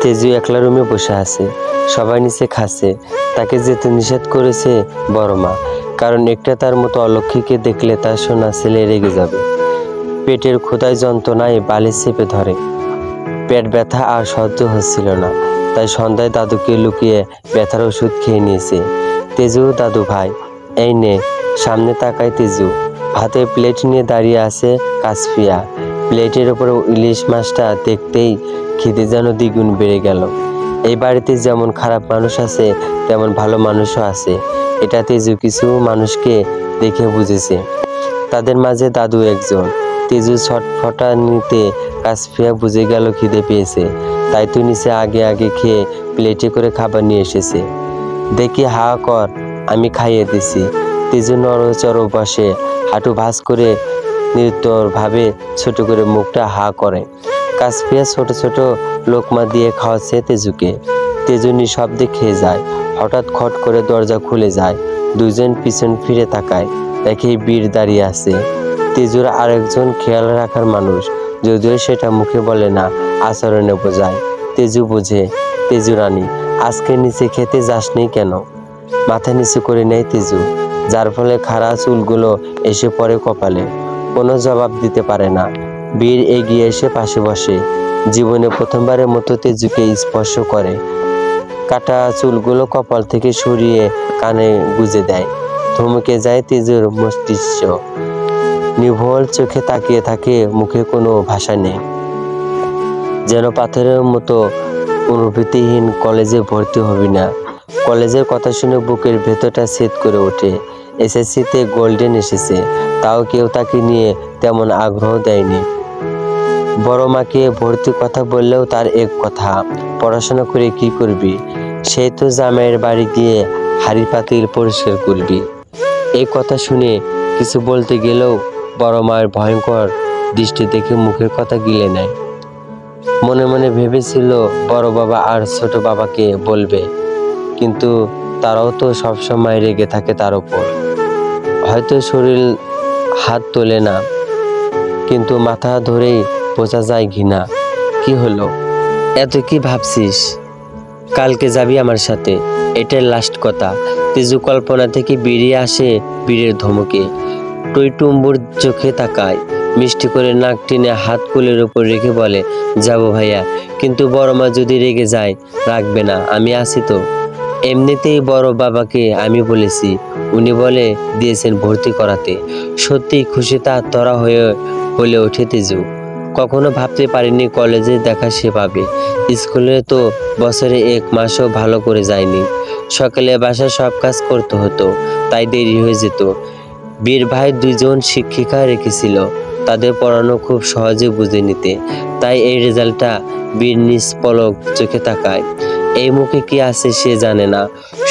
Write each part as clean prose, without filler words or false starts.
তেজু একলা রুমে বসে আছে, সবাই নিচে খাচ্ছে। তাকে যেতে নিষেধ করেছে বড় মা, কারণ একটা তার মতো অলক্ষীকে দেখলে তার সোনা ছেলে রেগে যাবে। পেটের ক্ষুধায় যন্ত্রণায় বালিশ চেপে ধরে, পেট ব্যথা আর সহ্য হচ্ছিল না, তাই সন্ধ্যায় দাদুকে লুকিয়ে ব্যথার ওষুধ খেয়ে নিয়েছে। তেজু, দাদু ভাই এই নে। সামনে তাকায় তেজু, হাতে প্লেট নিয়ে দাঁড়িয়ে আছে কাসফিয়া। প্লেটের ওপরে ইলিশ মাছটা দেখতেই খিদে যেন দ্বিগুণ বেড়ে গেল। এই বাড়িতে যেমন খারাপ মানুষ আছে তেমন ভালো মানুষও আছে, এটা তেজু কিছু মানুষকে দেখে বুঝেছে। তাদের মাঝে দাদু একজন। তেজু ছটফটানিতে কাসফিয়া বুঝে গেল খিদে পেয়েছে, তাই তো নিচে আগে আগে খেয়ে প্লেটে করে খাবার নিয়ে এসেছে। দেখি হা কর, আমি খাইয়ে দিছি। তেজু নড়চড় বসে, হাঁটু ভাঁজ করে নিরুত্তরভাবে ছোট করে মুখটা হা করে। কাসফিয়া ছোট ছোট লোকমা দিয়ে খাওয়াচ্ছে তেজুকে। তেজু নিঃশব্দে খেয়ে যায়। হঠাৎ খট করে দরজা খুলে যায়। দুজন পিছন ফিরে তাকায়, দেখে বীর দাঁড়িয়ে আছে, তেজুর আরেকজন খেয়াল রাখার মানুষ। যদিও সেটা মুখে বলে না, আচরণে বোঝায়। তেজু বোঝে। তেজু রানী, আজকে নিচে খেতে যাসনি কেন? মাথা নিচু করে নেয় তেজু, যার ফলে খাড়া চুলগুলো এসে পড়ে কপালে। কোনো জবাব দিতে পারে না। বীর এগিয়ে এসে পাশে বসে, জীবনে প্রথমবারের মতো তেজুকে স্পর্শ করে। কাটা চুলগুলো কপাল থেকে সরিয়ে কানে গুজে দেয়। থমকে যায় তেজুর মস্তিষ্ক। নিভল চোখে তাকিয়ে থাকে, মুখে কোনো ভাষা নেই, যেন পাথরের মতো অনুভূতিহীন। কলেজে ভর্তি হবি না? কলেজের কথা শুনে বুকের ভেতরটা ছেদ করে ওঠে। এসএসসিতে গোল্ডেন এসেছে, তাও কেউ তাকে নিয়ে তেমন আগ্রহ দেয়নি। বড় মাকে ভর্তি কথা বললেও তার এক কথা, পড়াশোনা করে কি করবি? সেই তো জামাইয়ের বাড়ি গিয়ে হাঁড়ি পাতিল পরিষ্কার করবি। এই কথা শুনে কিছু বলতে গেলেও বড় মায়ের ভয়ঙ্কর দৃষ্টি দেখে মুখের কথা গিলে নেয়। মনে মনে ভেবেছিল বড় বাবা আর ছোট বাবাকে বলবে, কিন্তু তারাও তো সবসময় রেগে থাকে তার উপর। হয়তো শরীর হাত তোলে না, কিন্তু মাথা ধরেই বোঝা যায় ঘৃণা। কি হলো? এত কি ভাবছিস? কালকে যাবি আমার সাথে, এটাই লাস্ট কথা। তেজু কল্পনা থেকে বেরিয়ে আসে বীরের ধমকে। টইটুম্বুর চোখে তাকায়, মিষ্টি করে নাক টেনে হাত কোলের উপর রেখে বলে, যাবো ভাইয়া, কিন্তু বড় মা যদি রেগে যায়? রাখবে না, আমি আছি তো। এমনিতেই বড় বাবাকে আমি বলেছি, উনি বলে দিয়েছেন ভর্তি করাতে। সত্যি খুশিতে আত্মহারা হয়ে বলে ওঠে তেজু। কখনো ভাবতে পারিনি কলেজে দেখা সে পাবে। স্কুলে তো বছরে 1 মাসও ভালো করে যায়নি। সকালে বাসায় সব কাজ করতে হতো, তাই দেরি হয়ে যেত। বীর ভাই 2জন শিক্ষিকা রেখেছিল, তাদের পড়ানো খুব সহজে বুঝে নিতে। তাই এই রেজাল্টটা বীর নিষ্পলক চোখে তাকায়। এই মুখে কি আছে সে জানে না,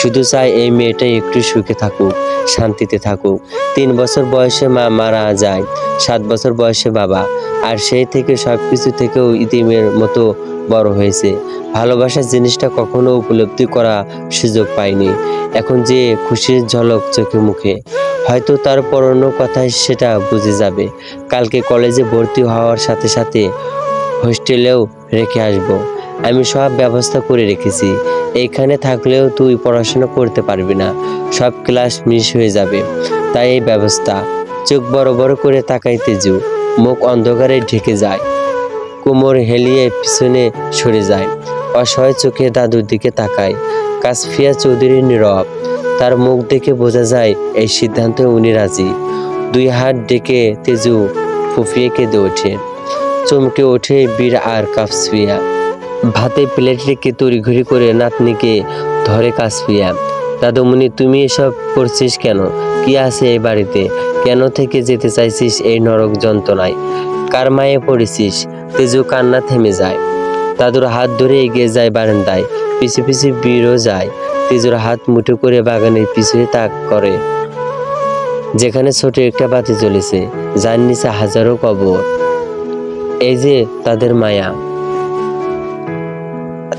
শুধু চায় এই মেয়েটা একটু সুখে থাকুক, শান্তিতে থাকুক। 3 বছর বয়সে মা মারা যায়, 7 বছর বয়সে বাবা, আর সেই থেকে সবকিছু থেকেও ইতিমের মতো বড় হয়েছে। ভালোবাসার জিনিসটা কখনো উপলব্ধি করা সুযোগ পায়নি। এখন যে খুশির ঝলক চোখে মুখে, হয়তো তার পড়ানোর কথায় সেটা বুঝে যাবে। কালকে কলেজে ভর্তি হওয়ার সাথে সাথে হোস্টেলেও রেখে আসবো। আমি সব ব্যবস্থা করে রেখেছি। এইখানে থাকলেও তুই পড়াশোনা করতে পারবি না, সব ক্লাস মিস হয়ে যাবে, তাই এই ব্যবস্থা। চোখ বড় বড় করে তাকায় তেজু, মুখ অন্ধকারে ঢেকে যায়, কোমর হেলিয়ে পিছনে সরে যায়, অসহায় চোখে দাদুর দিকে তাকায়। কাসফিয়া চৌধুরী নীরব, তার মুখ দেখে বোঝা যায় এই সিদ্ধান্তে উনি রাজি। 2 হাত ডেকে তেজু ফুফিয়ে কেঁদে ওঠে। চমকে ওঠে বীর আর কাসফিয়া। ভাতে প্লেট রেখে তড়িঘড়ি করে নাতনিকে ধরে কাসফিয়া। দাদুমণি, তুমি এসব করছিস কেন? কি আছে এই বাড়িতে? কেন থেকে যেতে চাইছিস এই নরক যন্ত্রণায়? কার মায়ে পড়েছিস? তেজু কান্না থেমে যায়। দাদুর হাত ধরে এগিয়ে যায় বারান্দায়, পিছু পিছু বীরও যায়। তেজুর হাত মুঠো করে বাগানের পিছনে তাক করে, যেখানে ছোট একটা বাতি জ্বলেছে, যার নিচে হাজারো কবর। এই যে তাদের মায়া,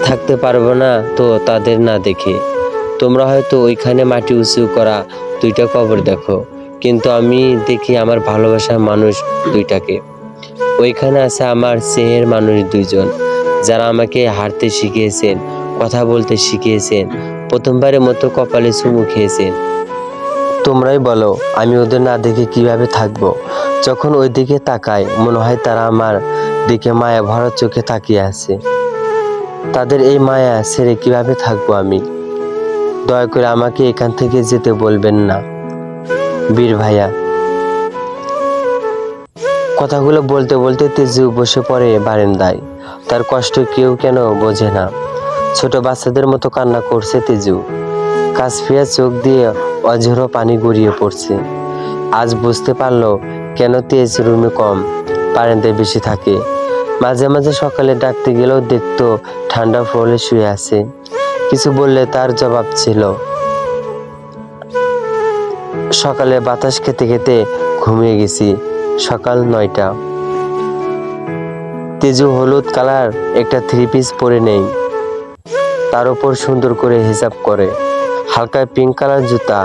থাকতে পারবো না তো তাদের না দেখে। তোমরা হয়তো ওইখানে মাটি উঁচু করা 2টা কবর দেখো, কিন্তু আমি দেখি আমার ভালোবাসার মানুষ 2টাকে। ওইখানে আছে আমার স্নেহের মানুষ 2জন। যারা আমাকে হাঁটতে শিখিয়েছেন, কথা বলতে শিখিয়েছেন, প্রথমবারের মতো কপালে চুমু খেয়েছেন। তোমরাই বলো আমি ওদের না দেখে কিভাবে থাকবো। যখন ওই দিকে তাকাই মনে হয় তারা আমার দিকে মায়া ভরা চোখে তাকিয়ে আছে। তাদের এই মায়া ছেড়ে কিভাবে থাকবো আমি? দয়া করে আমাকে এখান থেকে যেতে বলবেন না বীর ভাইয়া। কথাগুলো বলতে বলতে তেজু বসে পড়ে বারান্দায়। তার কষ্ট কেউ কেন বোঝে না। ছোট বাচ্চাদের মতো কান্না করছে তেজু। কাশফিয়া চোখ দিয়ে অঝোর পানি গড়িয়ে পড়ছে। আজ বুঝতে পারলো কেন তেজ রুমে কম, বারান্দায় বেশি থাকে। মাঝে মাঝে সকালে ডাকতে গেলেও দেখতো ঠান্ডা ফ্লোরে শুয়ে আছে। কিছু বললে তার জবাব ছিল। সকালে বাতাস খেতে খেতে ঘুমিয়ে গেছি। সকাল 9টা। তেজু হলুদ কালার একটা 3 পিস পরে নেই, তার উপর সুন্দর করে হিজাব করে। হালকা পিঙ্ক কালার জুতা,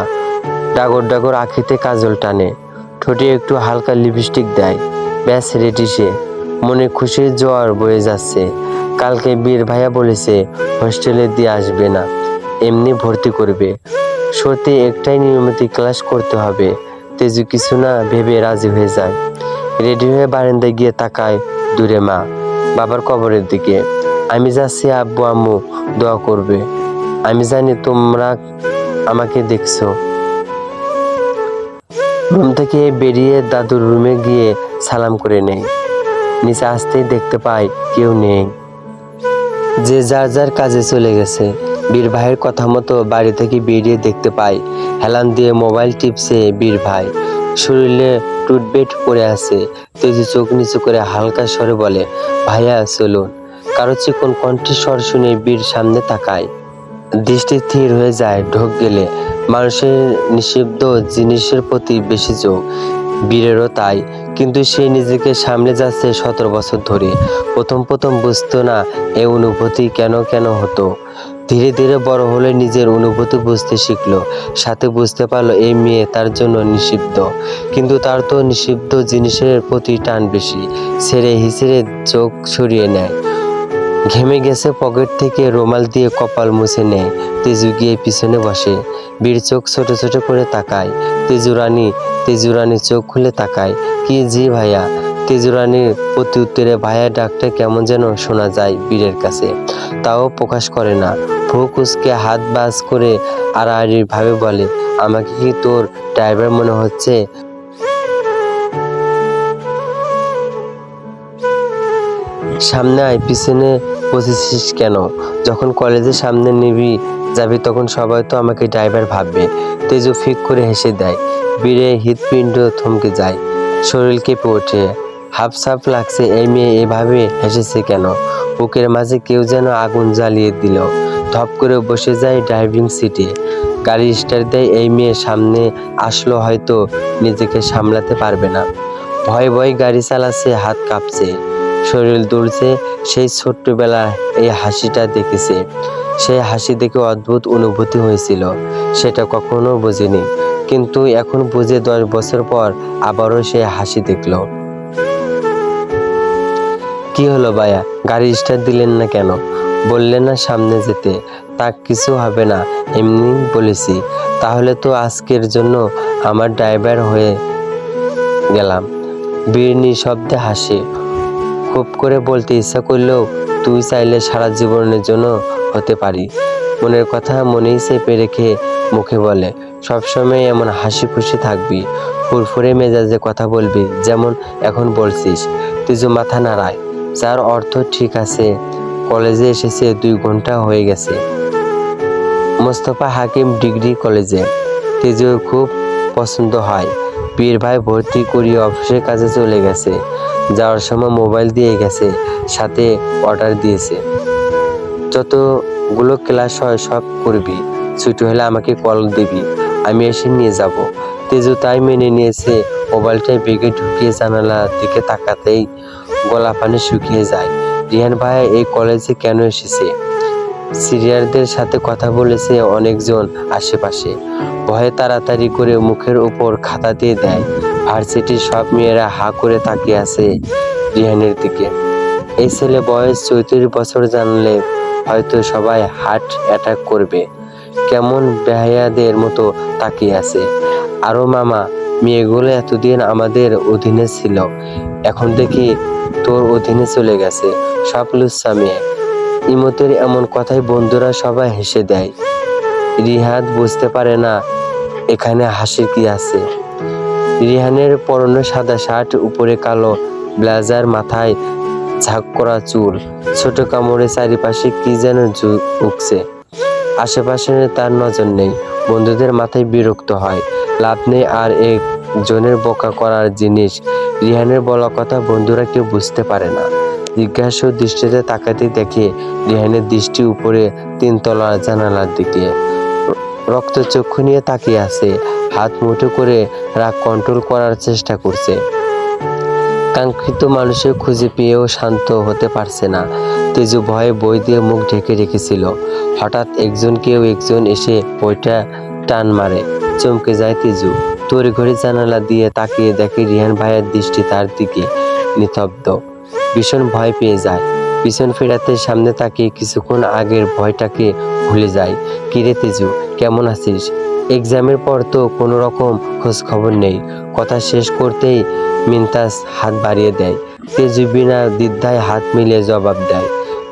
ডাগর ডাগর আঁখিতে কাজল টানে, ঠোঁটে একটু হালকা লিপস্টিক দেয়। ব্যাস রেডি সে। মনে খুশির জোয়ার বয়ে যাচ্ছে। কালকে বীর ভাইয়া বলেছে হোস্টেলে দিয়ে আসবে না, এমনি ভর্তি করবে। সত্যি একটাই নিয়মিত ক্লাস করতে হবে। তেজু কিছু না ভেবে রাজি হয়ে যায়। রেডি হয়ে বারান্দায় গিয়ে তাকায় দূরে মা বাবার কবরের দিকে। আমি যাচ্ছি, আব্বু আম্মু দোয়া করবে। আমি জানি তোমরা আমাকে দেখছো। রুম থেকে বেরিয়ে দাদুর রুমে গিয়ে সালাম করে নেই। নিচে আসতেই দেখতে পাই কেউ নেই, যে যার যার কাজে চলে গেছে। বীর ভাইয়ের কথা মতো বাড়ি থেকে বেরিয়ে দেখতে পাই হেলান দিয়ে মোবাইল টিপছে বীর ভাই। শরীরে টুথবেট পরে আছে। তেজু চোখ নিচু করে হালকা স্বরে বলে, ভাইয়া চলুন। কারো চিকন কণ্ঠের স্বর শুনে বীর সামনে তাকায়। দৃষ্টি স্থির হয়ে যায় ঢোক গেলে। মানুষের নিষিদ্ধ জিনিসের প্রতি বেশি ঝোঁক, বীরেরও তাই। কিন্তু সে নিজেকে সামলে যাচ্ছে 17 বছর ধরে। প্রথম প্রথম বুঝতো না এই অনুভূতি কেন কেন হতো। ধীরে ধীরে বড় হলে নিজের অনুভূতি বুঝতে শিখলো। সাথে বুঝতে পারলো এই মেয়ে তার জন্য নিষিদ্ধ। কিন্তু তার তো নিষিদ্ধ জিনিসের প্রতি টান বেশি। ছেড়ে হিসেড়ে চোখ সরিয়ে নেয়। ঘেমে গেছে পকেট থেকে রুমাল দিয়ে কপাল মুছে নেয়। তেজু গিয়ে পিছনে বসে। বীর চোখ ছোট ছোট করে তাকায়। তেজু রানী চোখ খুলে তাকায়। কি জি ভাইয়া? তেজু রানীর প্রতি উত্তরে ভাইয়া ডাকটা কেমন যেন শোনা যায় বীরের কাছে। তাও প্রকাশ করে না। ভ্রু কুঁচকে হাত বাজ করে আড়াআড়ি ভাবে বলে, আমাকে কি তোর ড্রাইভার মনে হচ্ছে? সামনে আয়, পিছনে বসেছিস কেন? যখন কলেজের সামনে যাবি তখন সবাই তো আমাকে ড্রাইভার ভাববে। তেজু ফিক করে হেসে দেয়। বীরে হৃৎপিণ্ড থমকে যায়। শরীর কেঁপে ওঠে। হাফসাফ লাগছে এই মেয়ে এভাবে হেসেছে কেন। বুকের মাঝে কেউ যেন আগুন জ্বালিয়ে দিল। ধপ করে বসে যায় ড্রাইভিং সিটে। গাড়ি স্টার্ট দেয়। এই মেয়ে সামনে আসলো হয়তো নিজেকে সামলাতে পারবে না। ভয়ে ভয়ে গাড়ি চালাচ্ছে, হাত কাঁপছে, শরীর দুলছে। সেই ছোট্টবেলায় এই হাসিটা দেখেছে। সেই হাসি দেখে অদ্ভুত অনুভূতি হয়েছিল। সেটা কখনো বোঝেনি, কিন্তু এখন বুঝে 10 বছর পর আবারও সেই হাসি দেখলো। কি হলো ভাইয়া, গাড়ি স্টার্ট দিলেন না কেন? বললেন না সামনে যেতে? তা কিছু হবে না, এমনি বলেছি। তাহলে তো আজকের জন্য আমার ড্রাইভার হয়ে গেলাম। বীর নিঃশব্দে হাসে। খুব করে বলতে ইচ্ছা করলেও তুই চাইলে সারা জীবনের জন্য হতে পারি। মনের কথা মনেই চেপে রেখে মুখে বলে, সবসময় এমন হাসি খুশি থাকবি, ফুরফুরে মেজাজে কথা বলবি যেমন এখন বলছিস। তেজু মাথা নাড়ায়, যার অর্থ ঠিক আছে। কলেজে এসেছে 2 ঘন্টা হয়ে গেছে। মোস্তফা হাকিম ডিগ্রি কলেজে। তেজুর খুব পছন্দ হয়। বীর ভাই ভর্তি করিয়ে অফিসের কাজে চলে গেছে। যাওয়ার সময় মোবাইল দিয়ে গেছে, সাথে অর্ডার দিয়েছে, যতগুলো ক্লাস হয় সব করবি, ছুটি হলে আমাকে কল দিবি, আমি এসে নিয়ে যাব। তেজু তাই মেনে নিয়েছে। মোবাইলটাই ব্যাগে ঢুকিয়ে জানালার দিকে তাকাতেই গলা পানি শুকিয়ে যায়। রিহান ভাই এই কলেজে কেন এসেছে? সিনিয়রদের সাথে কথা বলেছে অনেকজন আশেপাশে। ভয়ে তাড়াতাড়ি করে মুখের উপর খাতা দিয়ে দেয়। ভার্সিটির সব মেয়েরা হা করে তাকিয়ে আছে রিহানের দিকে। এই ছেলে বয়স 34 বছর, জানলে হয়তো সবাই হার্ট অ্যাটাক করবে। কেমন বেহায়াদের মতো তাকিয়ে আছে। আরো মামা, মেয়েগুলো এতদিন আমাদের অধীনে ছিল, এখন দেখি তোর অধীনে চলে গেছে। সব লুচ্চা মেয়ে। ইমতের এমন কথায় বন্ধুরা সবাই হেসে দেয়। রিহাদ বুঝতে পারে না এখানে হাসির কি আছে। রিহানের পরনে সাদা শার্ট, উপরে কালো ব্লেজার, মাথায় ঝাঁক করা চুল, ছোট কামড়ে চারিপাশে কি যেন উঠছে। আশেপাশে তার নজর নেই। বন্ধুদের মাথায় বিরক্ত হয়, লাভ নেই আর একজনের বোকা করার জিনিস। রিহানের বলা কথা বন্ধুরা কেউ বুঝতে পারে না। জিজ্ঞাসা দৃষ্টিতে তাকাতে দেখে রিহানের দৃষ্টি উপরে 3 তলার জানালার দিকে। রক্তচক্ষু নিয়ে তাকিয়ে আছে, হাত মুঠো করে রাগ কন্ট্রোল করার চেষ্টা করছে। কাঙ্ক্ষিত মানুষের খুঁজে পেয়েও শান্ত হতে পারছে না। তেজু ভয়ে বই দিয়ে মুখ ঢেকে রেখেছিল। হঠাৎ কেউ একজন এসে বইটা টান মারে। চমকে যায় তেজু। তড়িঘড়ি জানালা দিয়ে তাকিয়ে দেখে রিহান ভাইয়ের দৃষ্টি তার দিকে, নিস্তব্ধ। ভীষণ ভয় পেয়ে যায়। পিছন ফেরাতে সামনে তাকিয়ে কিছুক্ষণ আগের ভয়টাকে ভুলে যায়। কিরে তেজু, কেমন আছিস? এক্সামের পর তো কোনো রকম খোঁজ খবর নেই। কথা শেষ করতেই মিনতাজ হাত বাড়িয়ে দেয়। তেজু বিনা দ্বিধায় হাত মিলিয়ে জবাব দেয়,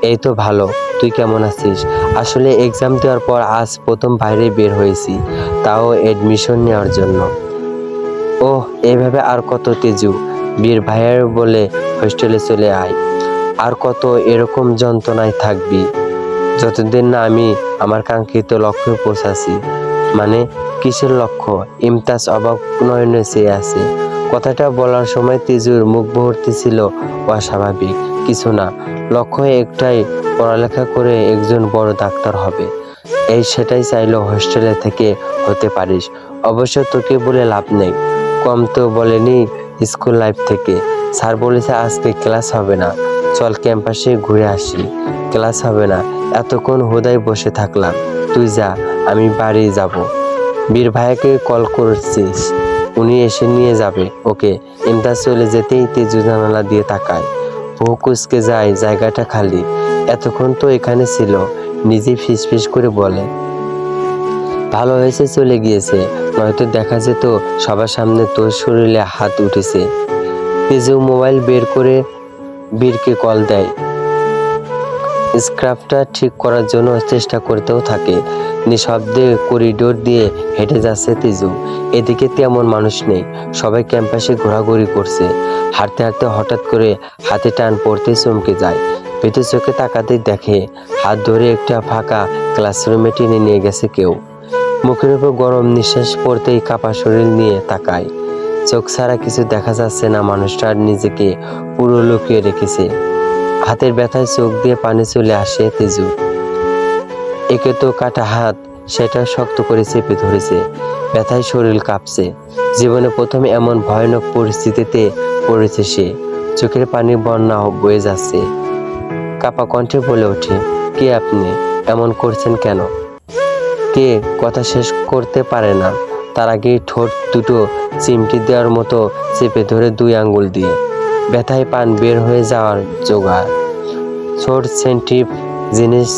এই তো ভালো, তুই কেমন আছিস? আসলে এক্সাম দেওয়ার পর আজ প্রথম বাইরে বের হয়েছি, তাও এডমিশন নেওয়ার জন্য। ওহ, এইভাবে আর কত তেজু? বীর ভাইয়ের বলে হোস্টেলে চলে আয়। আর কত এরকম যন্ত্রণায় থাকবি যতদিন না আমি আমার কাঙ্ক্ষিত লক্ষ্যে পৌঁছাছি। মানে কিসের লক্ষ্য? ইমতাজ অবাক নয়নে চেয়ে আছে। কথাটা বলার সময় তেজুর মুখ ভর্তি ছিল অস্বাভাবিক কিছু না। লক্ষ্য একটাই, পড়ালেখা করে একজন বড় ডাক্তার হবে। সেটাই চাইলেও হোস্টেলে থেকে হতে পারিস। অবশ্য তোকে বলে লাভ নেই, কম তো বলেনি স্কুল লাইফ থেকে। স্যার বলেছে আজকে ক্লাস হবে না, চল ক্যাম্পাসে ঘুরে আসি। ক্লাস হবে না? এতক্ষণ হুদায় বসে থাকলাম, তুই যা, আমি বাড়ি যাব। বীর ভাইয়াকে কল করছিস? উনি এসে নিয়ে যাবে ওকে। ইমতাজ চলে যেতেই তেজু জানালা দিয়ে তাকায়। বহু কুচকে যায়, জায়গাটা খালি। এতক্ষণ তো এখানে ছিল। নিজে ফিসফিস করে বলে, ভালো হয়েছে চলে গিয়েছে, নয়তো দেখা যেত সবার সামনে তোর শরীরে হাত উঠেছে। তেজু মোবাইল বের করে বীরকে কল দেয়। স্ক্রাফটা ঠিক করার জন্য চেষ্টা করতেও থাকে। নিঃশব্দে করিডোর দিয়ে হেঁটে যাচ্ছে তেজু। এদিকে তেমন মানুষ নেই, সবাই ক্যাম্পাসে ঘোরাঘুরি করছে। হাঁটতে হাঁটতে হঠাৎ করে হাতে টান পড়তে চমকে যায়। ভেতর চোখে তাকাতেই দেখে হাত ধরে একটা ফাঁকা ক্লাসরুমে টেনে নিয়ে গেছে কেউ। মুখের উপর গরম নিঃশ্বাস পড়তেই কাপা শরীর নিয়ে তাকায়। চোখ ছাড়া কিছু দেখা যাচ্ছে না। মানুষটার নিজেকে পুরো লুকিয়ে রেখেছে। হাতের ব্যথায় চোখ দিয়ে পানি চলে আসে তেজু। একে তো কাটা হাত, সেটা শক্ত করে চেপে ধরেছে। ব্যথায় শরীর কাঁপছে। জীবনে প্রথম এমন ভয়ানক পরিস্থিতিতে পড়েছে সে। চোখের পানি বন্যা বয়ে যাচ্ছে। কাপা কণ্ঠে বলে ওঠে, কে আপনি? এমন করছেন কেন? কে কথা শেষ করতে পারে না, তার আগেই ঠোঁট দুটো চিমটি দেওয়ার মতো চেপে ধরে 2 আঙ্গুল দিয়ে ব্যথায় পান বের হয়ে যাওয়ার জোগাড়। ছোট সেন্টিভ জিনিস,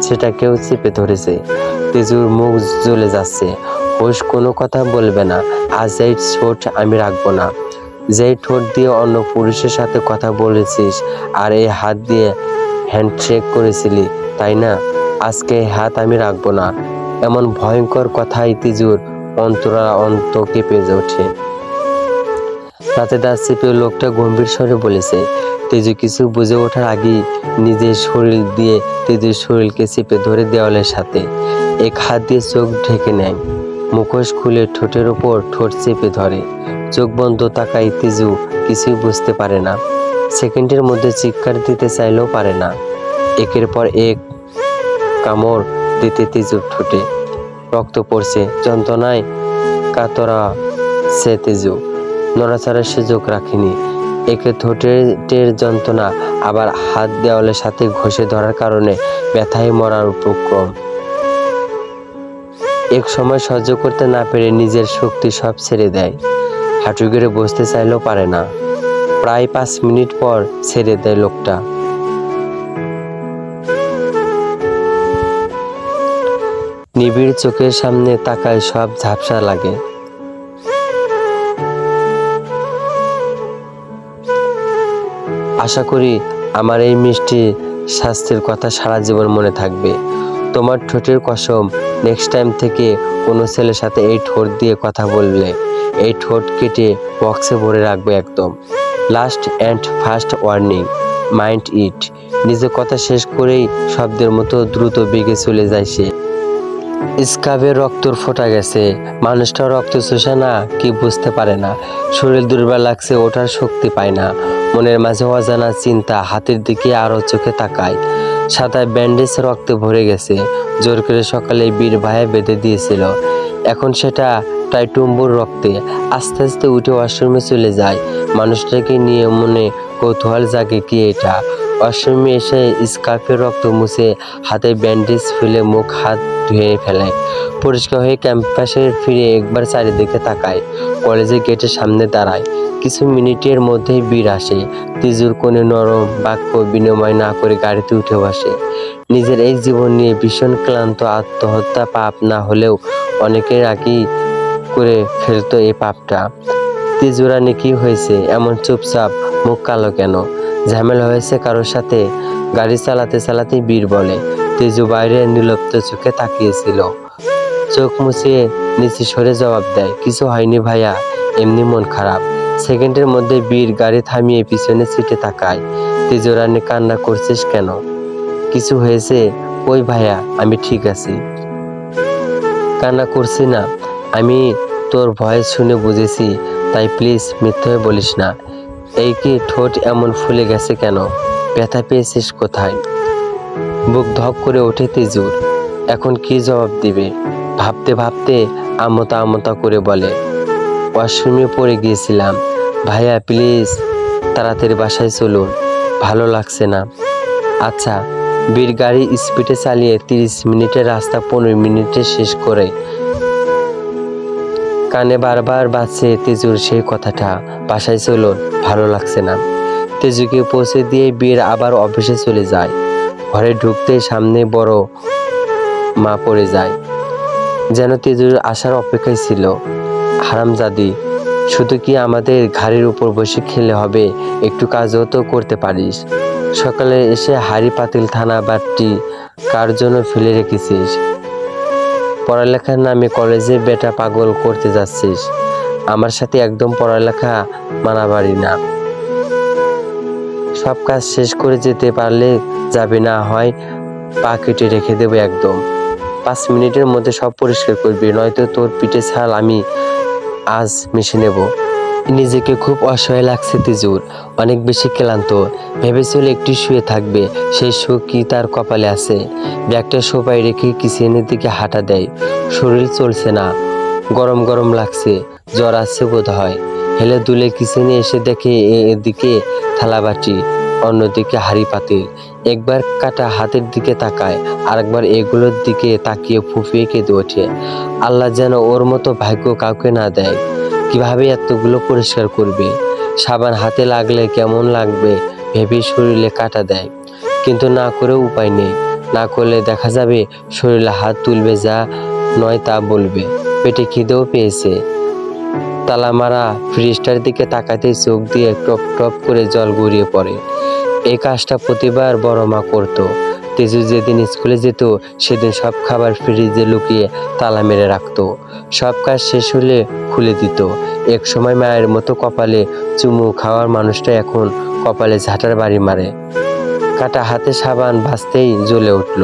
সেটাকেও চেপে ধরেছে। তেজুর মুখ জ্বলে যাচ্ছে। হোশ কোনো কথা বলবে না। আজ এই ঠোঁট আমি রাখবো না। যেই ঠোঁট দিয়ে অন্য পুরুষের সাথে কথা বলেছিস আর এই হাত দিয়ে হ্যান্ডশেক করেছিলি, তাই না? আজকে এই হাত আমি রাখবো না। এমন ভয়ঙ্কর কথাই তেজুর অন্ত কেঁপে ওঠে। তাতে দাঁত চেপে লোকটা গম্ভীর স্বরে বলেছে। তেজু কিছু বুঝে ওঠার আগেই নিজের শরীর দিয়ে তেজুর শরীরকে চেপে ধরে দেওয়ালের সাথে এক হাত দিয়ে চোখ ঢেকে নেয়। মুখোশ খুলে ঠোঁটের ওপর ঠোঁট চেপে ধরে। চোখ বন্ধ তাকায় তেজু কিছুই বুঝতে পারে না। সেকেন্ডের মধ্যে চিৎকার দিতে চাইলেও পারে না। একের পর এক কামড় দিতে তেজুর ঠোঁটে রক্ত পড়ছে। যন্ত্রণায় কাতরা সে তেজু। নড়াচড়ার সুযোগ রাখেনি। একে ঠোঁটের যন্ত্রণা, আবার হাত দেওয়ালের সাথে ঘষে ধরার কারণে ব্যথায় মরার উপক্রম। এক সময় সহ্য করতে না পেরে নিজের শক্তি সব ছেড়ে দেয়। হাঁটু গেড়ে বসতে চাইলেও পারে না। প্রায় 5 মিনিট পর ছেড়ে দেয় লোকটা। নিবিড় চোখের সামনে তাকায় সব ঝাপসা লাগে। আশা করি আমার এই মিষ্টি শাস্তির কথা সারা জীবন মনে থাকবে। তোমার ঠোঁটের কসম, নেক্সট টাইম থেকে কোনো ছেলের সাথে এই ঠোঁট দিয়ে কথা বললে এই ঠোঁট কেটে বক্সে ভরে রাখবে একদম। Last and first warning, mind it. নিজের কথা শেষ করেই শব্দের মতো দ্রুত বেগে চলে যায় সে। স্কাবের রক্তর ফোটা গেছে, মানুষটা রক্ত চোষে না কি বুঝতে পারে না। শরীর দুর্বল লাগছে, ওঠার শক্তি পায় না। মনের মাঝে অজানা চিন্তা, হাতের দিকে আরও চোখে তাকায়। সাদায় ব্যান্ডেজ রক্তে ভরে গেছে, জোর করে সকালে বীর ভাইয়া বেঁধে দিয়েছিল, এখন সেটা টাইটুম্বুর রক্তে। আস্তে আস্তে উঠে ওয়াশরুমে চলে যায়। মানুষটাকে নিয়ে মনে কৌতূহল জাগে, কি এটা। ওয়াশরুমে এসে স্কার্ফের রক্ত মুছে হাতে ব্যান্ডেজ ফেলে মুখ হাত ধুয়ে ফেলে। পরিষ্কার হয়ে ক্যাম্পাসে ফিরে একবার চারিদিকে তাকায়। কলেজের গেটের সামনে দাঁড়ায়। কিছু মিনিটের মধ্যেই বীর আসে। তিজুর কোণে নরম বাক্য বিনিময় না করে গাড়িতে উঠে বসে। নিজের এই জীবন নিয়ে ভীষণ ক্লান্ত। আত্মহত্যা পাপ না হলেও অনেকের আগেই করে ফেলতো এই পাপটা। তিজুরানি কি হয়েছে, এমন চুপচাপ, মুখ কালো কেন? ঝামেলা হয়েছে কারোর সাথে? গাড়ি চালাতে চালাতেই বীর বলে। তেজু বাইরে নির্লিপ্ত চোখে তাকিয়েছিল। চোখ মুছিয়ে নিচে সরে জবাব দেয়, কিছু হয়নি ভাইয়া, এমনি মন খারাপ। সেকেন্ডের মধ্যে বীর গাড়ি থামিয়ে পিছনে সিটে তাকায়। তেজুরানি, কান্না করছিস কেন? কিছু হয়েছে? ওই ভাইয়া, আমি ঠিক আছি। কান্না করছি না, আমি তোর ভয়েস শুনে বুঝেছি, তাই প্লিজ মিথ্যে বলিস না। এই কি ঠোঁট এমন ফুলে গেছে কেন? ব্যথা পেয়েছিস কোথায়? বুক ধক করে ওঠে তেজুর। এখন কি জবাব দিবে? ভাবতে ভাবতে আমতা আমতা করে বলে, ওয়াশরুমে পড়ে গিয়েছিলাম। ভাইয়া প্লিজ তাড়াতাড়ি বাসায় চলুন, ভালো লাগছে না। আচ্ছা। বীর গাড়ি স্পিডে চালিয়ে 30 মিনিটের রাস্তা 15 মিনিটে শেষ করে। কানে বারবার বাজছে তেজুর সেই কথাটা, বাসায় চলুন, ভালো লাগছে না। তেজুকে পৌঁছে দিয়ে বীর আবার অফিসে চলে যায়। ঘরে ঢুকতেই সামনে বড় মা পড়ে যায়, যেন তেজুর আসার অপেক্ষায় ছিল। হারামজাদি, শুধু কি আমাদের ঘাড়ের উপর বসে খেলে হবে? একটু কাজও তো করতে পারিস। সকালে এসে হাড়ি পাতিল থানা বাটি কার জন্য ফেলে রেখেছিস? পড়ালেখার নামে কলেজে বেটা পাগল করতে যাচ্ছিস। আমার সাথে একদম পড়ালেখা মানাবাড়ি না। সব কাজ শেষ করে যেতে পারলে যাবে, না হয় পা কেটে রেখে দেবো একদম। 5 মিনিটের মধ্যে সব পরিষ্কার করবি, নয়তো তোর পিঠে ছাল আমি আজ মিশে নেব। নিজেকে খুব অসহায় লাগছে তেজুর, অনেক বেশি ক্লান্ত। ভেবেছিল একটু শুয়ে থাকবে, সেই সুখ কি তার কপালে আছে? ব্যাগটা সোফায় রেখে কিচেনের দিকে হাঁটা দেয়। শরীর চলছে না, গরম গরম লাগছে, জ্বর আসছে বোধ হয়। হেলে দুলে কিচেনে এসে দেখে এদিকে থালাবাটি, অন্যদিকে হাঁড়ি পাতিল। একবার কাটা হাতের দিকে তাকায়, আরেকবার এগুলোর দিকে তাকিয়ে ফুঁপিয়ে কেঁদে ওঠে। আল্লাহ যেন ওর মতো ভাগ্য কাউকে না দেয়। কিভাবে এতগুলো পরিষ্কার করবে? সাবান হাতে লাগলে কেমন লাগবে ভেবে শরীরে কাটা দেয়, কিন্তু না করেও উপায় নেই। না করলে দেখা যাবে শরীরে হাত তুলবে, যা নয় তা বলবে। পেটে খিদেও পেয়েছে। তালামারা ফ্রিজটার দিকে তাকাতে চোখ দিয়ে টপ টপ করে জল গড়িয়ে পড়ে। এই কাজটা প্রতিবার বড় মা করতো। তেজু যেদিন স্কুলে যেত সেদিন সব খাবার ফ্রিজে লুকিয়ে তালা মেরে রাখতো। সব কাজ শেষ হলে খুলে দিত। এক সময় মায়ের মতো কপালে চুমু খাওয়ার মানুষটা এখন কপালে ঝাঁটার বাড়ি মারে। কাটা হাতে সাবান ভাসতেই জ্বলে উঠল।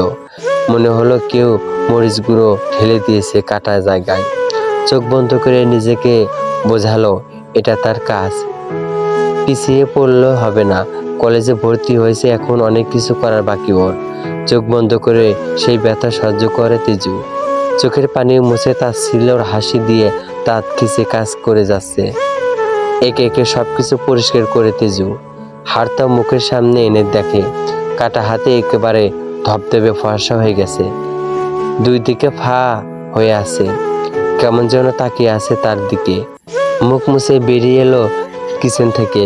মনে হলো কেউ মরিচ গুঁড়ো ঢেলে দিয়েছে কাটা জায়গায়। চোখ বন্ধ করে নিজেকে বোঝালো এটা তার কাজ। পিছিয়ে পড়লে হবে না, কলেজে ভর্তি হয়েছে, এখন অনেক কিছু করার বাকি ওর। চোখ বন্ধ করে সেই ব্যথা সহ্য করে তেজু। চোখের পানি মুছে তার সিলোর হাসি দিয়ে দাঁত খিচে কাজ করে যাচ্ছে। একে একে সবকিছু পরিষ্কার করে তেজু হাড়টা মুখের সামনে এনে দেখে কাটা হাতে একেবারে ধবধবে ফর্সা হয়ে গেছে। দুই দিকে ফা হয়ে আছে, কেমন যেন তাকিয়ে আছে তার দিকে। মুখ মুছে বেরিয়ে এলো কিচেন থেকে।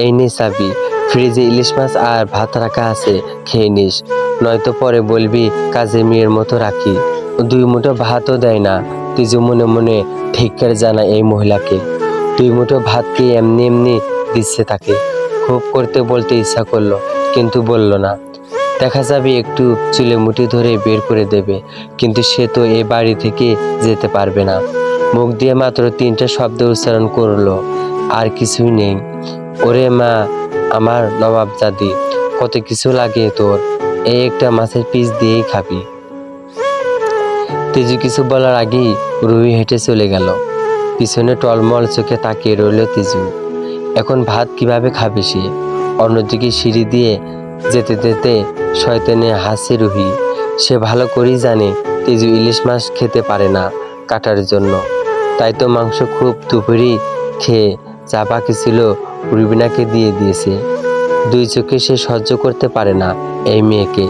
এই নে চাবি, ফ্রিজে ইলিশ মাছ আর ভাত রাখা আছে, খেয়ে নিস, নয়তো পরে বলবি কাজে মেয়ের মতো রাখি। 2 মুঠো ভাতও দেয় না। তিজু মনে মনে ধিক্কার জানায় এই মহিলাকে। 2 মুঠো ভাতকে এমনি এমনি দিচ্ছে তাকে। খুব করতে বলতে ইচ্ছা করলো, কিন্তু বলল না। দেখা যাবে একটু চুলে মুঠি ধরে বের করে দেবে, কিন্তু সে তো এ বাড়ি থেকে যেতে পারবে না। মুখ দিয়ে মাত্র 3টা শব্দ উচ্চারণ করলো, আর কিছুই নেই। ওরে মা, আমার নবাবজাদি, কত কিছু লাগে তোর, এই একটা মাছের পিস দিয়েই খাবি। তেজু কিছু বলার আগেই রুহি হেঁটে চলে গেল। পিছনে টলমল চোখে তাকিয়ে রইল তেজু। এখন ভাত কিভাবে খাবে সে? অন্যদিকে সিঁড়ি দিয়ে যেতে যেতে শয়তানে হাসে রুহি। সে ভালো করেই জানে তেজু ইলিশ মাছ খেতে পারে না কাটার জন্য, তাই তো মাংস খুব দুপুরেই খেয়ে যা বাকি ছিল রুবিনাকে দিয়ে দিয়েছে। 2 চোখে সে সহ্য করতে পারে না এই মেয়েকে।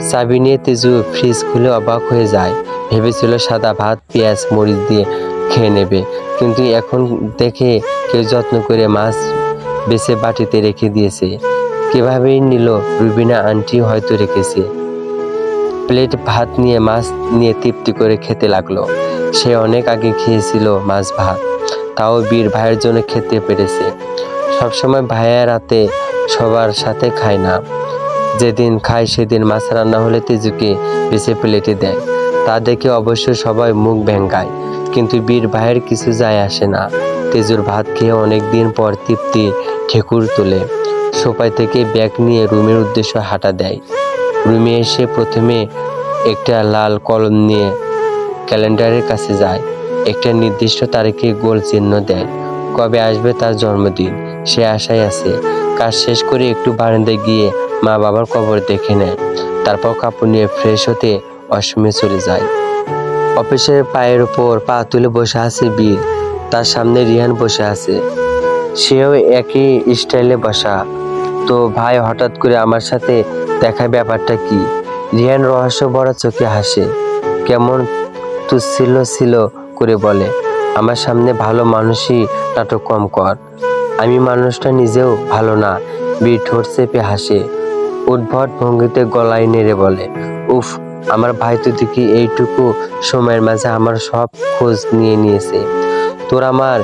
চাবি নিয়ে তেজু ফ্রিজ খুলে অবাক হয়ে যায়। ভেবেছিল সাদা ভাত পেঁয়াজ মরিচ দিয়ে খেয়ে নেবে, কিন্তু এখন দেখে কেউ যত্ন করে মাছ বেছে বাটিতে রেখে দিয়েছে। কিভাবেই নিল রুবিনা আন্টি হয়তো রেখেছে। প্লেট ভাত নিয়ে মাছ নিয়ে তৃপ্তি করে খেতে লাগলো। সে অনেক আগে খেয়েছিল মাছ ভাত, তাও বীর ভাইয়ের জন্য খেতে পেরেছে। সবসময় ভাইয়া রাতে সবার সাথে খায় না, যেদিন খায় সেদিন মাছ রান্না হলে তেজুকে বেছে প্লেটে দেয়। তা দেখে অবশ্য সবাই মুখ ভেঙ্গায়, কিন্তু বীর ভাইয়ের কিছু যায় আসে না। তেজুর ভাত খেয়ে অনেকদিন পর তৃপ্তি ঠেকুর তোলে। সোফা থেকে ব্যাগ নিয়ে রুমের উদ্দেশ্যে হাঁটা দেয়। রুমে এসে প্রথমে একটা লাল কলম নিয়ে ক্যালেন্ডারের কাছে যায়। একটা নির্দিষ্ট তারিখে গোল চিহ্ন দেয়। কবে আসবে তার জন্মদিন, সে আশায় আছে। কাজ শেষ করে একটু বারান্দায় গিয়ে মা বাবার কবর দেখে নেয়। তারপর কাপড় নিয়ে ফ্রেশ হতে ওয়াশরুমে চলে যায়। অফিসের পায়ের ওপর পা তুলে বসে আছে বীর। তার সামনে রিহান বসে আছে, সেও একই স্টাইলে বসা। তো ভাই, হঠাৎ করে আমার সাথে দেখা, ব্যাপারটা কি? রিহান রহস্য ভরা চোখে হাসে, কেমন তুচ্ছিল করে বলে, আমার সামনে ভালো মানুষই নাটক কম কর। আমি মানুষটা নিজেও ভালো না। বীর ঠোঁট চেপে হাসে, উদ্ভট ভঙ্গিতে গলায় নেড়ে বলে, উফ, আমার ভাই তো দেখি এইটুকু সময়ের মাঝে আমার সব খোঁজ নিয়ে নিয়েছে। তোর আমার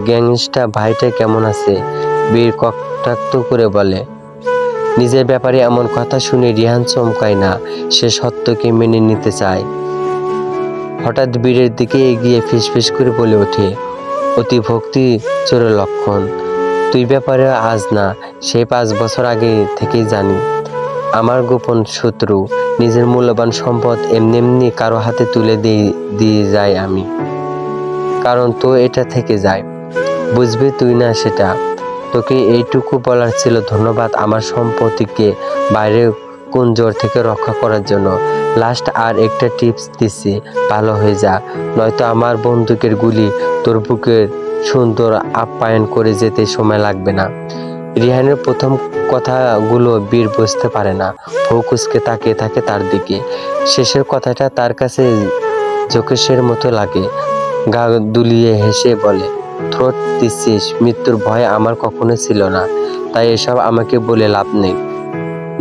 গ্যাংস্টার ভাইটা কেমন আছে? বীর কটাক্ত করে বলে। নিজের ব্যাপারে এমন কথা শুনে রিহান চমকায় না, সে সত্যকে মেনে নিতে চায়। হঠাৎ বীরের দিকে এগিয়ে ফিসফিস করে বলে ওঠে, অতি ভক্তি চোরের লক্ষণ। তুই ব্যাপারে আজ না, সেই 5 বছর আগে থেকেই জানি। আমার গোপন শত্রু, নিজের মূল্যবান সম্পদ এমনি এমনি কারো হাতে তুলে দিয়ে যায় আমি, কারণ তো এটা থেকে যায়। বুঝবি তুই না সেটা। তোকে এইটুকু বলার ছিল, ধন্যবাদ আমার সম্পত্তিকে বাইরে কোন জোর থেকে রক্ষা করার জন্য। লাস্ট আর একটা টিপস দিচ্ছি, ভালো হয়ে যা, নয়তো আমার বন্দুকের গুলি তোর বুকের সুন্দর আপ্যায়ন করে যেতে সময় লাগবে না। রিহানের প্রথম কথাগুলো বীর বুঝতে পারে না, ফোকুসকে তাকিয়ে থাকে তার দিকে। শেষের কথাটা তার কাছে জোকেশের মতো লাগে। গা দুলিয়ে হেসে বলে, থ্রোট দিচ্ছিস? মৃত্যুর ভয় আমার কখনো ছিল না, তাই এসব আমাকে বলে লাভ নেই।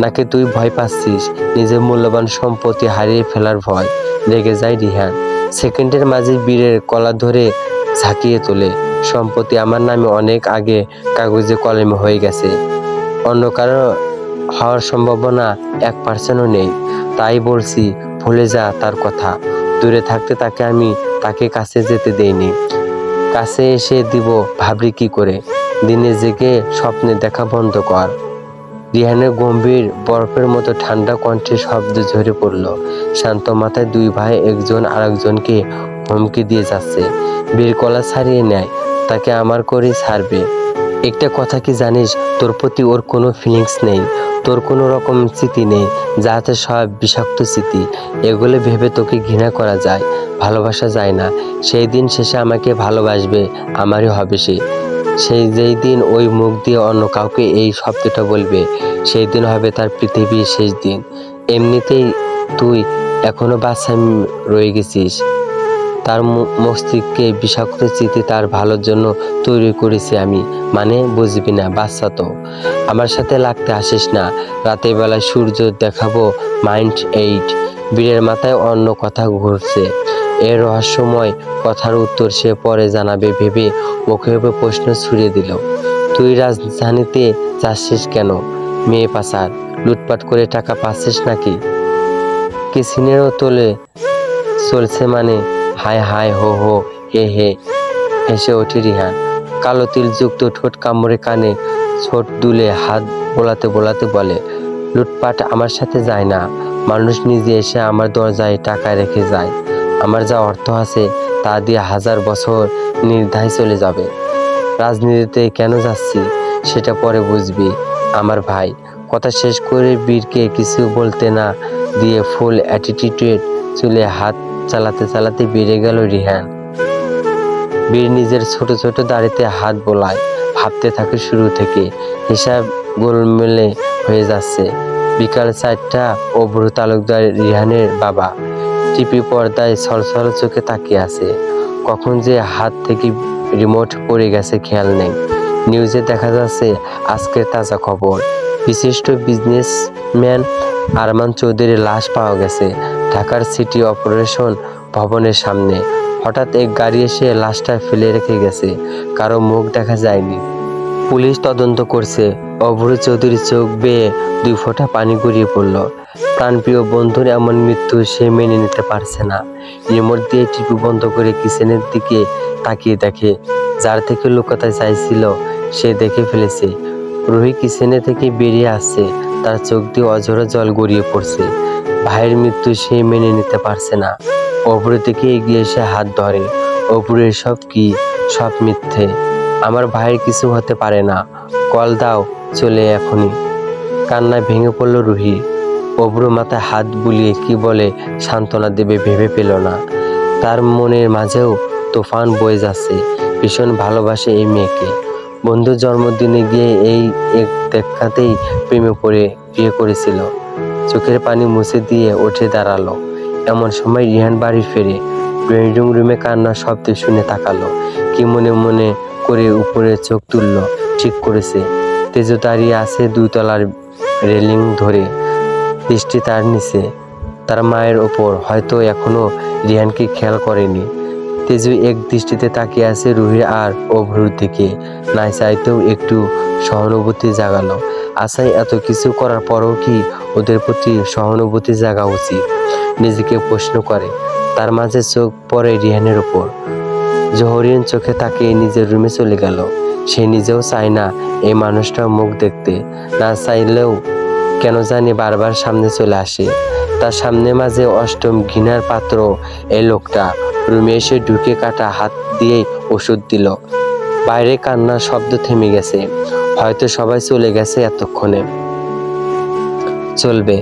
নাকি তুই ভয় পাচ্ছিস নিজের মূল্যবান সম্পত্তি হারিয়ে ফেলার ভয়? রেগে যায় রিহান। সেকেন্ডের মাঝে বীরের কলা ধরে ঝাঁকিয়ে তোলে। সম্পত্তি আমার নামে অনেক আগে কাগজে কলমে হয়ে গেছে, অন্য কারো হওয়ার সম্ভাবনা 1%ও নেই। তাই বলছি, ভুলে যা তার কথা। দূরে থাকতে তাকে কাছে যেতে দেইনি, কাছে এসে দিব ভাবলি কি করে? দিনে জেগে স্বপ্নে দেখা বন্ধ কর। রিহানের গম্ভীর বরফের মতো ঠান্ডা কণ্ঠে শব্দ ঝরে পড়ল। শান্ত মাথায় 2 ভাই একজন আরেকজনকে হুমকি দিয়ে যাচ্ছে। বীর কলা ছাড়িয়ে নেয়, তাকে আমার করে ছাড়বে। একটা কথা কি জানিস, তোর প্রতি ওর কোনো ফিলিংস নেই, তোর কোনো রকম স্মৃতি নেই, যাতে সব বিষাক্ত স্মৃতি। এগুলো ভেবে তোকে ঘৃণা করা যায়, ভালোবাসা যায় না। সেই দিন শেষে আমাকে ভালোবাসবে, আমারই হবে সে। যেই দিন ওই মুখ দিয়ে অন্য কাউকে এই শব্দটা বলবে, সেই দিন হবে তার পৃথিবীর শেষ দিন। এমনিতেই তুই এখনো বাচ্চা রয়ে গেছিস। তার মস্তিষ্কে বিষাক্ত স্মৃতি তার ভালোর জন্য তৈরি করেছি আমি, মানে বুঝবি না, বাচ্চা তো। আমার সাথে লাগতে আসিস না, রাতের বেলায় সূর্য দেখাবো, মাইন্ড 8। বীরের মাথায় অন্য কথা ঘুরছে। এর রহস্যময় কথার উত্তর সে পরে জানাবে ভেবে মুখে মুখে প্রশ্ন ছুড়ে দিল। তুই রাজধানীতে যাচ্ছিস কেন? মেয়ে পাচার, লুটপাট করে টাকা পাচ্ছিস নাকি? কিসিনেরও তোলে চলছে মানে? হায় হায় হো হো হে হে হেসে ওঠে রিহান। কালো তিলযুক্ত ঠোঁট কামড়ে কানে ছোট দুলে হাত বোলাতে বোলাতে বলে, লুটপাট আমার সাথে যায় না। মানুষ নিজে এসে আমার দরজায় টাকা রেখে যায়। আমার যা অর্থ আছে তা দিয়ে 1000 বছর নির্দ্বিধায় চলে যাবে। রাজনীতিতে কেন যাচ্ছি সেটা পরে বুঝবি আমার ভাই। কথা শেষ করে বীরকে কিছু বলতে না দিয়ে ফুল অ্যাটিটিউড চুলে হাত চালাতে চালাতে বেড়ে গেল রিহান। বীর নিজের ছোট ছোট দাড়িতে হাত বোলায়, ভাবতে থাকে শুরু থেকে। হিসাব গোলমেলে হয়ে যাচ্ছে। বিকাল 4টা। অভ্র তালুকদার রিহানের বাবা টিভি পর্দায় ছলছল চোখে তাকিয়ে আছে। কখন যে হাত থেকে রিমোট পড়ে গেছে খেয়াল নেই। নিউজে দেখা যাচ্ছে আজকের তাজা খবর, বিশিষ্ট বিজনেসম্যান আরমান চৌধুরীর লাশ পাওয়া গেছে ঢাকার সিটি অপারেশন ভবনের সামনে। হঠাৎ এক গাড়ি এসে লাশটা ফেলে রেখে গেছে, কারো মুখ দেখা যায়নি। পুলিশ তদন্ত করছে। অভ্র চৌধুরীর চোখ বেয়ে 2 ফোঁটা পানি গড়িয়ে পড়ল। প্রাণপ্রিয় বন্ধুর এমন মৃত্যু সে মেনে নিতে পারছে না। রিমোট দিয়ে টিভি বন্ধ করে কিচেনের দিকে তাকিয়ে দেখে যার থেকে লুকাতে চাইছিল সে দেখে ফেলেছে। রুহি কিচেনে থেকে বেরিয়ে আসছে, তার চোখ দিয়ে অঝরে জল গড়িয়ে পড়ছে। ভাইয়ের মৃত্যু সে মেনে নিতে পারছে না। অভ্র থেকে এগিয়ে এসে হাত ধরে। অভ্র, এসব কি? সব মিথ্যে। আমার ভাইয়ের কিছু হতে পারে না। কল দাও, চলে এখনই। কান্নায় ভেঙে পড়ল রুহি। অভ্র মাথায় হাত বুলিয়ে কি বলে সান্ত্বনা দেবে ভেবে পেল না। তার মনের মাঝেও তুফান বয়ে যাচ্ছে। ভীষণ ভালোবাসে এই মেয়েকে। বন্ধুর জন্মদিনে গিয়ে এই এক দেখাতেই প্রেমে পড়ে বিয়ে করেছিল। চোখের পানি মুছে দিয়ে উঠে দাঁড়ালো। এমন সময় রিহান বাড়ি ফেরে। ড্রয়িং রুমে কান্নার শব্দ শুনে তাকালো। কি মনে মনে করে উপরে চোখ তুলল। ঠিক করেছে। তেজু দাঁড়িয়ে আছে 2 তলার রেলিং ধরে, দৃষ্টি তার নিচে, তার মায়ের ওপর। হয়তো এখনো রিহানকে খেয়াল করেনি। তেজু এক দৃষ্টিতে তাকিয়ে আছে রুহি আর অভ্রর দিকে। না চাইতেও একটু সহানুভূতি জাগালো। আশাই এত কিছু করার পরও কি ওদের প্রতি সহানুভূতি জাগা উচিত? নিজেকে প্রশ্ন করে। তার মাঝে চোখ পড়ে রিহানের উপর। জহরিন চোখে তাকিয়ে নিজের রুমে চলে গেল। সে নিজেও চায় না এই মানুষটার মুখ দেখতে। না চাইলেও কেন জানি বারবার সামনে চলে আসে। তার সামনে মাঝে অষ্টম ঘৃণার পাত্র এই লোকটা। রুমে এসে ঢুকে কাটা হাত দিয়েই ওষুধ দিল। বাইরে কান্নার শব্দ থেমে গেছে। হয়তো সবাই চলে গেছে এতক্ষণে। চলবে।